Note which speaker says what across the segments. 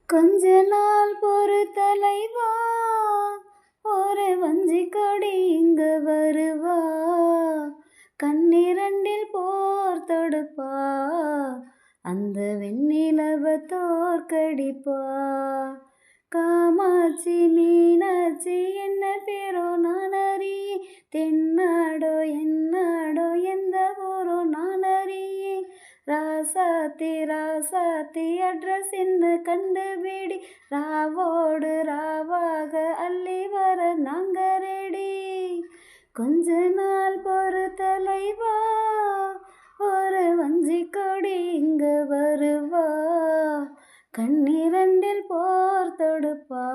Speaker 1: கொஞ்ச நாள் பொறு தலைவா, ஒரு வஞ்சி கொடி இங்கு வருவா. கண்ணிரண்டில் போர் தொடுப்பா, அந்த வெண்ணிலவ தோற்கடிப்பா. காமாட்சி மீனாட்சி என்ன பேரோ நானறியே, தென்னாடோ என்னாடோ எந்த ஊரோ நானறியே. ராசாத்தி ராசாத்தி அட்ரஸ் என்ன கண்டுபிடி, ராவோடு ராவாக அள்ளி வர நாங்க ரெடி. கொஞ்ச நாள் பொறு தலைவா, ஒரு வஞ்சி கொடி இங்கு வருவா. கண்ணிரண்டில் போர் தொடுப்பா,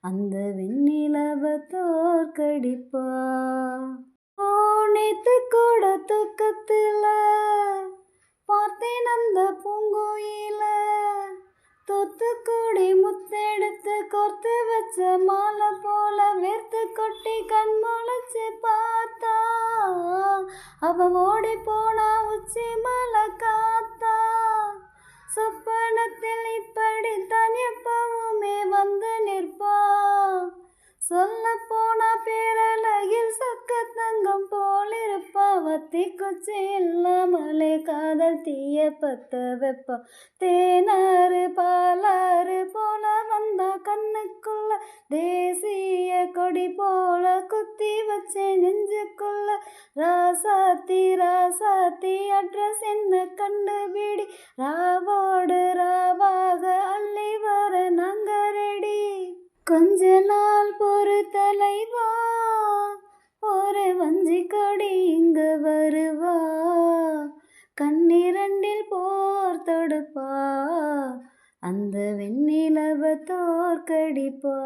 Speaker 1: அந்த வெண்ணிலவ தோற்கடிப்பா. நேத்து கூட தூக்கத்துல பார்த்தேன் அந்த பூங்குயில, தூத்துக்குடி முத்தெடுத்து கோர்த்து வச்ச மாலை போல வேர்த்து கொட்டி கண் முளைச்சு பார்த்தா. அவ ஓடி போனா உச்சி மலை காத்தா. சொப்பனத்தில் இப்படித்தான் எப்பவுமே வந்து நிற்பா. சொல்ல போனா பேரழகில் சொக்க தங்கம் போலிருப்பா. வத்தி குச்சி இல்லாமலே காதல் தீய பத்த வெப்பா. தேனாறு பாலாறு போல வந்தா கண்ணுக்குள்ள, தேசிய கொடி போல குத்தி வச்சேன் நெஞ்சுக்குள்ள. ராசாத்தி ராசாத்தி அட்ரஸ் என்ன கண்டுபிடி, ராவோடு ராவாக அள்ளி வர நாங்க ரெடி. கொஞ்ச நாள் பொறு தலைவா, ஒரு வஞ்சி கொடி இங்கு வருவா. கண்ணிரண்டில் போர் தொடுப்பா, அந்த வெண்ணிலவ தோற்கடிப்பா.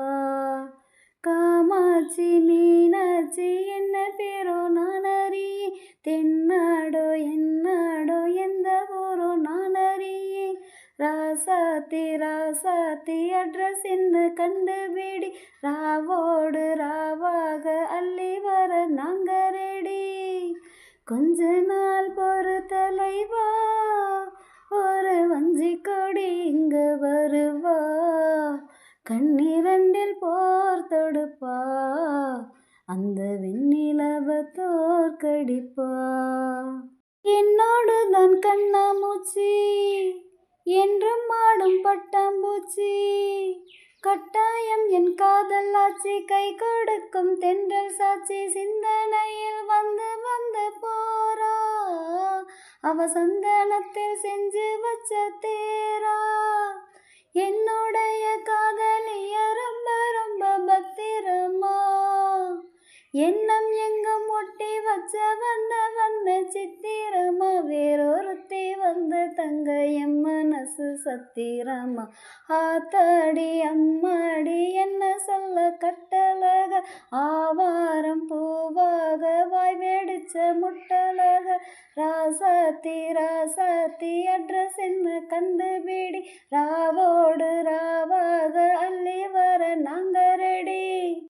Speaker 1: காமாட்சி மீனாட்சி என்ன பேரோ நானறியே, தென்னாடோ என்னாடோ எந்த ஊரோ நானறியே. ராசாத்தி ராசாத்தி அட்ரஸ் என்ன கண்டுபிடி, ராவோடு ராவாக அள்ளி வர நாங்க ரெடி. கொஞ்ச நாள் பொறு தலைவா, ஒரு வஞ்சி கொடி இங்கு வருவா. கண்ணிரண்டில் போர் தொடுப்பா, அந்த வெண்ணிலவ தோற்கடிப்பா. என்னோடு தான் கண்ணாமூச்சி, என்றும் ஆடும் பட்டாம்பூச்சி. கட்டாயம் என் காதல் ஆட்சி, கை கொடுக்கும் தென்றல் சாட்சி. சிந்தனையில் வந்து வந்து போறா, அவ சந்தனத்தில் செஞ்சு வச்ச தேரா. என்னுடைய காதலிய ரொம்ப ரொம்ப பத்திரமா, எண்ணம் எங்கும் ஒட்டி வச்ச வண்ண வண்ண சித்திரமா. வேறொருத்தி வந்து தங்க என் மனசு சத்திரமா. ஆத்தாடி அம்மாடி என்ன சொல்ல கட்டழக, ஆவாரம் பூவாக வாய் வெடிச்ச முட்டழக. ராசாத்தி ராசாத்தி அட்ரஸ் என்ன கண்டுபிடி, ராவோடு ராவாக அள்ளி வர நாங்க ரெடி.